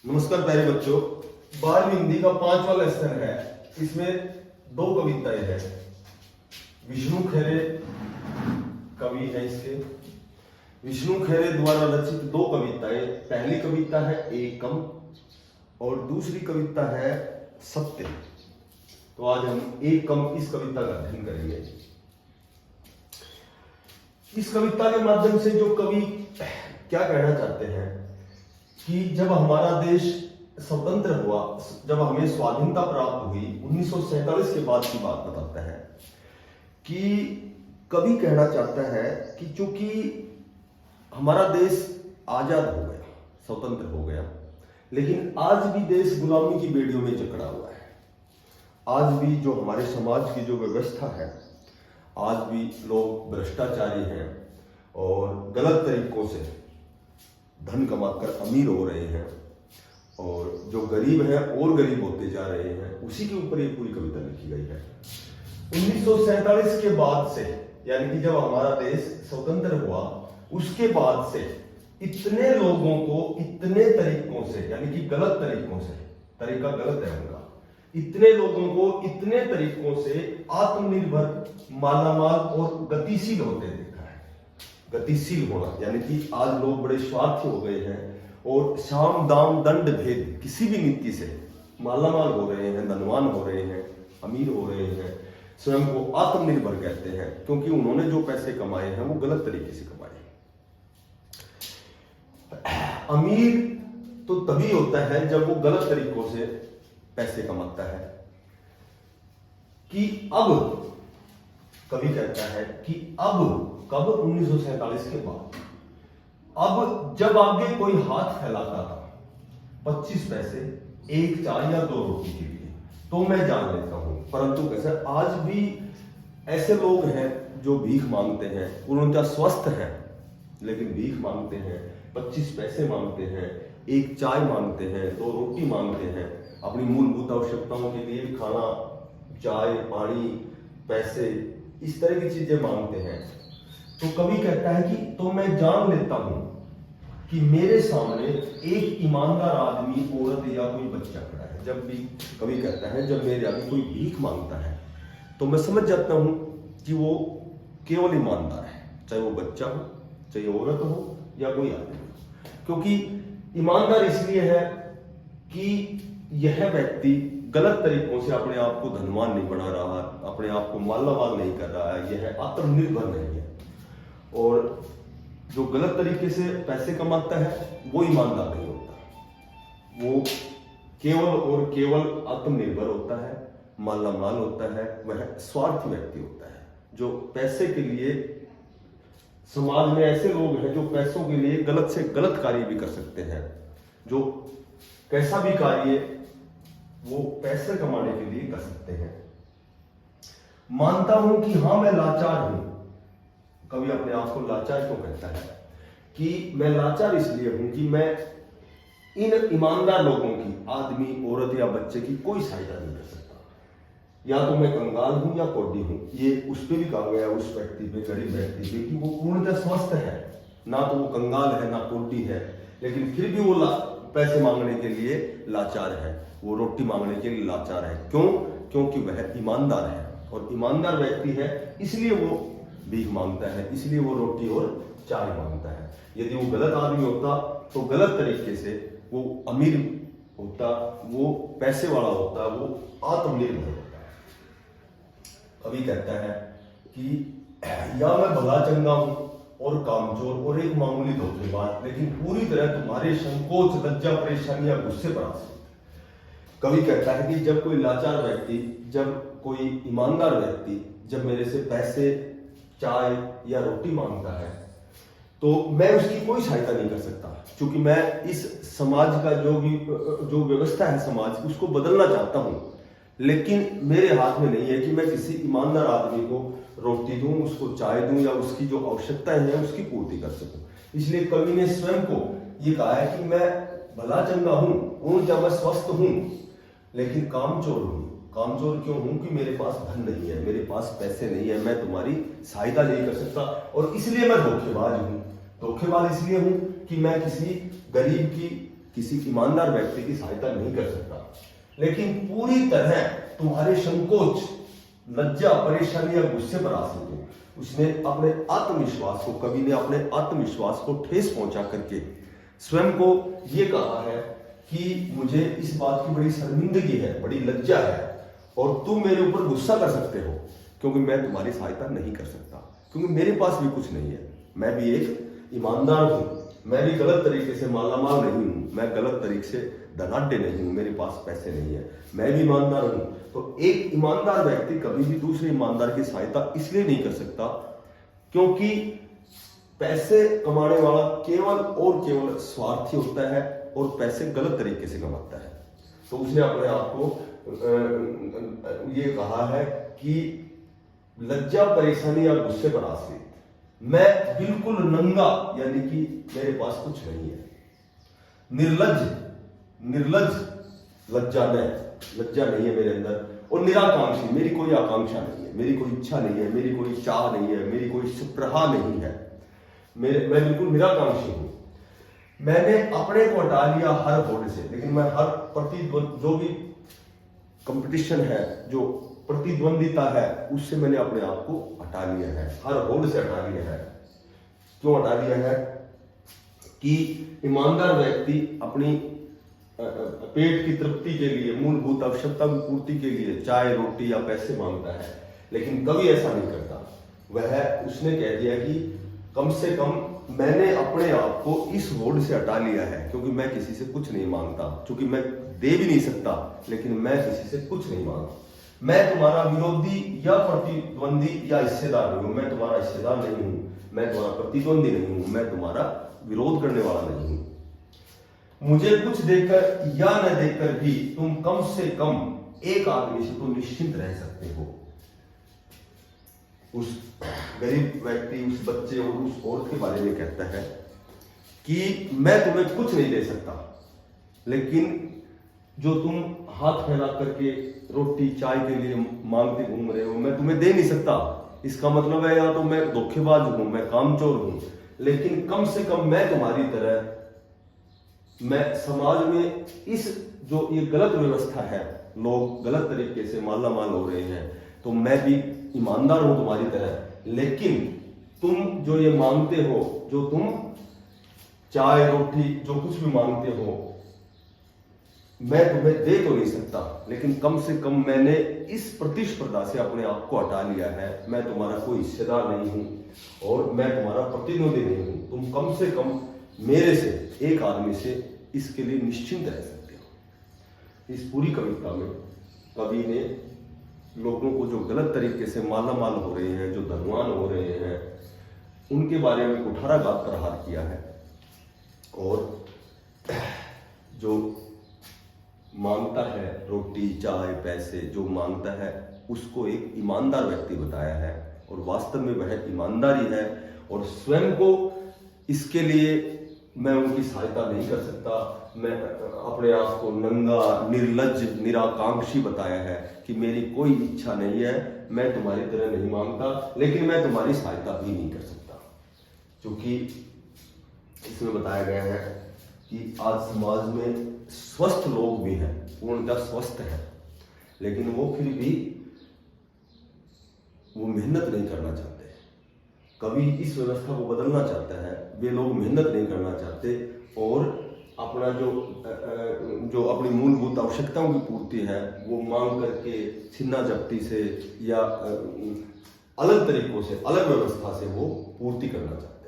नमस्कार प्यारे बच्चों, 12वीं हिंदी का 5वां लेसन है। इसमें 2 कविताएं हैं। विष्णु खेरे कवि है इसके। विष्णु खेरे द्वारा रचित 2 कविताएं। पहली कविता है एकम और दूसरी कविता है सत्य। तो आज हम एकम इस कविता का अध्ययन करेंगे। इस कविता के माध्यम से जो कवि क्या कहना चाहते हैं कि जब हमारा देश स्वतंत्र हुआ, जब हमें स्वाधीनता प्राप्त हुई 1947 के बाद की बात बताता है कि कवि कहना चाहता है कि चूंकि हमारा देश आजाद हो गया, स्वतंत्र हो गया, लेकिन आज भी देश गुलामी की बेड़ियों में जकड़ा हुआ है। आज भी जो हमारे समाज की जो व्यवस्था है, आज भी लोग भ्रष्टाचारी हैं और गलत तरीकों से धन कमाकर अमीर हो रहे हैं और जो गरीब हैं और गरीब होते जा रहे हैं। उसी के ऊपर ये पूरी कविता लिखी गई है। 1947 के बाद से, यानी कि जब हमारा देश स्वतंत्र हुआ, उसके बाद से इतने लोगों को इतने तरीकों से, यानी कि गलत तरीकों से, तरीका गलत है उनका, इतने लोगों को इतने तरीकों से आत्मनिर्भर, मालामाल और गतिशील होते देखा है। गतिशील होना यानी कि आज लोग बड़े स्वार्थी हो गए हैं और साम दाम दंड भेद किसी भी नीति से मालामाल हो रहे हैं, धनवान हो रहे हैं, अमीर हो रहे हैं। स्वयं को आत्मनिर्भर कहते हैं क्योंकि उन्होंने जो पैसे कमाए हैं वो गलत तरीके से कमाए। अमीर तो तभी होता है जब वो गलत तरीकों से पैसे कमाता है। कि अब कवि कहता है कि अब कब 1947 के बाद, अब जब आगे कोई हाथ फैलाता था 25 पैसे, 1 चाय या 2 रोटी के लिए, तो मैं जान लेता हूं। परंतु कैसे आज भी ऐसे लोग हैं जो भीख मांगते हैं, उनका स्वस्थ है लेकिन भीख मांगते हैं, 25 पैसे मांगते हैं, 1 चाय मांगते हैं, 2 रोटी मांगते हैं, अपनी मूलभूत आवश्यकताओं के लिए खाना, चाय, पानी, पैसे, इस तरह की चीजें मांगते हैं। तो कवि कहता है कि तो मैं जान लेता हूं कि मेरे सामने एक ईमानदार आदमी, औरत या कोई बच्चा खड़ा है। जब भी कवि कहता है जब मेरे आगे कोई भीख मांगता है तो मैं समझ जाता हूं कि वो केवल ईमानदार है, चाहे वो बच्चा हो, चाहे औरत हो या कोई आदमी हो। क्योंकि ईमानदार इसलिए है कि यह व्यक्ति गलत तरीकों से अपने आप को धनवान नहीं बना रहा, अपने आप को मालामाल नहीं कर रहा है, यह आत्मनिर्भर नहीं है। और जो गलत तरीके से पैसे कमाता है वो ईमानदार नहीं होता, वो केवल और केवल आत्मनिर्भर होता है, मालामाल होता है, वह स्वार्थी व्यक्ति होता है। जो पैसे के लिए, समाज में ऐसे लोग हैं जो पैसों के लिए गलत से गलत कार्य भी कर सकते हैं, जो कैसा भी कार्य वो पैसे कमाने के लिए कर सकते हैं। मानता हूं कि हां मैं लाचार हूं। कवि अपने आप को लाचार क्यों कहता है कि मैं लाचार इसलिए हूं कि मैं इन ईमानदार लोगों की, आदमी, औरत या बच्चे की कोई सहायता नहीं कर सकता। या तो मैं कंगाल हूं या कोढ़ी हूं। ये उस पर भी कहा गया, उस व्यक्ति पे, गरीब व्यक्ति पे, कि वो पूर्णतः स्वस्थ है, ना तो वो कंगाल है ना कोढ़ी है, लेकिन फिर भी वो पैसे मांगने के लिए लाचार है, वो रोटी मांगने के लिए लाचार है। क्यों? क्योंकि वह ईमानदार है, और ईमानदार व्यक्ति है इसलिए वो भीख मांगता है, इसलिए वो रोटी और चाय मांगता है। यदि वो गलत आदमी होता तो गलत तरीके से वो अमीर होता, वो पैसे वाला होता, वो आत्मनिर्भर होता। कवि कहता है कि या मैं भला चंगा हूं और कामचोर और एक मामूली धोखेबाज, लेकिन पूरी तरह तुम्हारे संकोच, लज्जा, परेशानी या गुस्से पर आश्रित। कवि कहता है कि जब कोई लाचार व्यक्ति, जब कोई ईमानदार व्यक्ति जब मेरे से पैसे, चाय या रोटी मांगता है तो मैं उसकी कोई सहायता नहीं कर सकता, क्योंकि मैं इस समाज का जो व्यवस्था है समाज की, उसको बदलना चाहता हूं। लेकिन मेरे हाथ में नहीं है कि मैं किसी ईमानदार आदमी को रोटी दूं, उसको चाय दूं या उसकी जो आवश्यकताएं हैं उसकी पूर्ति कर सकूं। इसलिए कवि ने स्वयं को ये कहा है कि मैं भला चंगा हूं, जब मैं स्वस्थ हूं, लेकिन कामचोर हूं। कामचोर क्यों हूं? कि मेरे पास धन नहीं है, मेरे पास पैसे नहीं है, मैं तुम्हारी सहायता नहीं कर सकता, और इसलिए मैं धोखेबाज हूं। धोखेबाज इसलिए हूं कि मैं किसी गरीब की किसी ईमानदार व्यक्ति की सहायता नहीं कर सकता, लेकिन पूरी तरह तुम्हारे संकोच, लज्जा, परेशानी या गुस्से पर आश्रित हो। उसने अपने आत्मविश्वास को, कवि ने अपने आत्मविश्वास को ठेस पहुंचा करके स्वयं को ये कहा है कि मुझे इस बात की बड़ी शर्मिंदगी है, बड़ी लज्जा है, और तुम मेरे ऊपर गुस्सा कर सकते हो क्योंकि मैं तुम्हारी सहायता नहीं कर सकता, क्योंकि मेरे पास भी कुछ नहीं है। मैं भी एक ईमानदार हूं, मैं भी गलत तरीके से मालामाल नहीं हूं, मैं गलत तरीके से धनाढ्य नहीं हूं, मेरे पास पैसे नहीं है, मैं भी ईमानदार हूं। तो एक ईमानदार व्यक्ति कभी भी दूसरे ईमानदार की सहायता इसलिए नहीं कर सकता क्योंकि पैसे कमाने वाला केवल और केवल स्वार्थी होता है और पैसे गलत तरीके से कमाता है। तो उसने अपने आप को ये कहा है कि लज्जा, परेशानी या गुस्से पर आश्रित, मैं बिल्कुल नंगा, यानी कि मेरे पास कुछ नहीं है। निर्लज, लज्जा नहीं है मेरे अंदर, और निराकांक्षी, मेरी कोई आकांक्षा नहीं है, मेरी कोई इच्छा नहीं है, मेरी कोई चाह नहीं है, मेरी कोई सुप्रहा नहीं है, मैं बिल्कुल निराकांक्षी हूं। मैंने अपने को हटा लिया हर होड़ से, लेकिन मैं हर जो भी कंपटीशन है, जो प्रतिद्वंदिता है, उससे मैंने अपने आप को हटा लिया है, हर होड़ से हटा लिया है। क्यों हटा लिया है? कि ईमानदार व्यक्ति अपनी पेट की तृप्ति के लिए, मूलभूत आवश्यकता की पूर्ति के लिए चाय, रोटी या पैसे मांगता है, लेकिन कभी ऐसा नहीं करता। उसने कह दिया कि कम से कम मैंने अपने आप को इस होड़ से हटा लिया है, क्योंकि मैं किसी से कुछ नहीं मांगता, क्योंकि मैं दे भी नहीं सकता, लेकिन मैं किसी से कुछ नहीं मांगता। मैं तुम्हारा विरोधी या प्रतिद्वंदी या हिस्सेदार नहीं हूं, मैं तुम्हारा हिस्सेदार नहीं हूं, मैं तुम्हारा प्रतिद्वंदी नहीं हूं, मैं तुम्हारा विरोध करने वाला नहीं हूं। मुझे कुछ देकर या न देकर भी तुम कम से कम एक आदमी से तो निश्चिंत रह सकते हो। उस गरीब व्यक्ति, उस बच्चे और उस औरत के बारे में कहता है कि मैं तुम्हें कुछ नहीं दे सकता, लेकिन जो तुम हाथ फैला करके रोटी, चाय के लिए मांगते घूम रहे हो, मैं तुम्हें दे नहीं सकता। इसका मतलब है या तो मैं धोखेबाज हूं, मैं कामचोर हूं, लेकिन कम से कम मैं तुम्हारी तरह, मैं समाज में इस जो ये गलत व्यवस्था है, लोग गलत तरीके से मालामाल हो रहे हैं, तो मैं भी ईमानदार हूं तुम्हारी तरह। लेकिन तुम जो ये मांगते हो, जो तुम चाय, रोटी, जो कुछ भी मांगते हो, मैं तुम्हें दे तो नहीं सकता, लेकिन कम से कम मैंने इस प्रतिस्पर्धा से अपने आप को हटा लिया है। मैं तुम्हारा कोई हिस्सेदार नहीं हूं और मैं तुम्हारा प्रतिद्वंदी नहीं हूं। तुम कम से कम मेरे से, एक आदमी से, इसके लिए निश्चिंत रह सकते हो। इस पूरी कविता में कवि ने लोगों को जो गलत तरीके से मालामाल हो रहे हैं, जो धनवान हो रहे हैं, उनके बारे में कुठाराघात प्रहार किया है, और जो मांगता है रोटी, चाय, पैसे, जो मांगता है उसको एक ईमानदार व्यक्ति बताया है, और वास्तव में वह ईमानदारी है। और स्वयं को इसके लिए मैं उनकी सहायता नहीं कर सकता, मैं अपने आप को नंगा, निर्लज, निराकांक्षी बताया है कि मेरी कोई इच्छा नहीं है, मैं तुम्हारी तरह नहीं मांगता, लेकिन मैं तुम्हारी सहायता भी नहीं कर सकता। क्योंकि इसमें बताया गया है कि आज समाज में स्वस्थ लोग भी हैं, पूर्णतः स्वस्थ है, लेकिन वो फिर भी वो मेहनत नहीं करना चाहते। कभी इस व्यवस्था को बदलना चाहता है, वे लोग मेहनत नहीं करना चाहते और अपना जो अपनी मूलभूत आवश्यकताओं की पूर्ति है वो मांग करके, छिन्ना झपटी से या अलग तरीकों से, अलग व्यवस्था से वो पूर्ति करना चाहते हैं।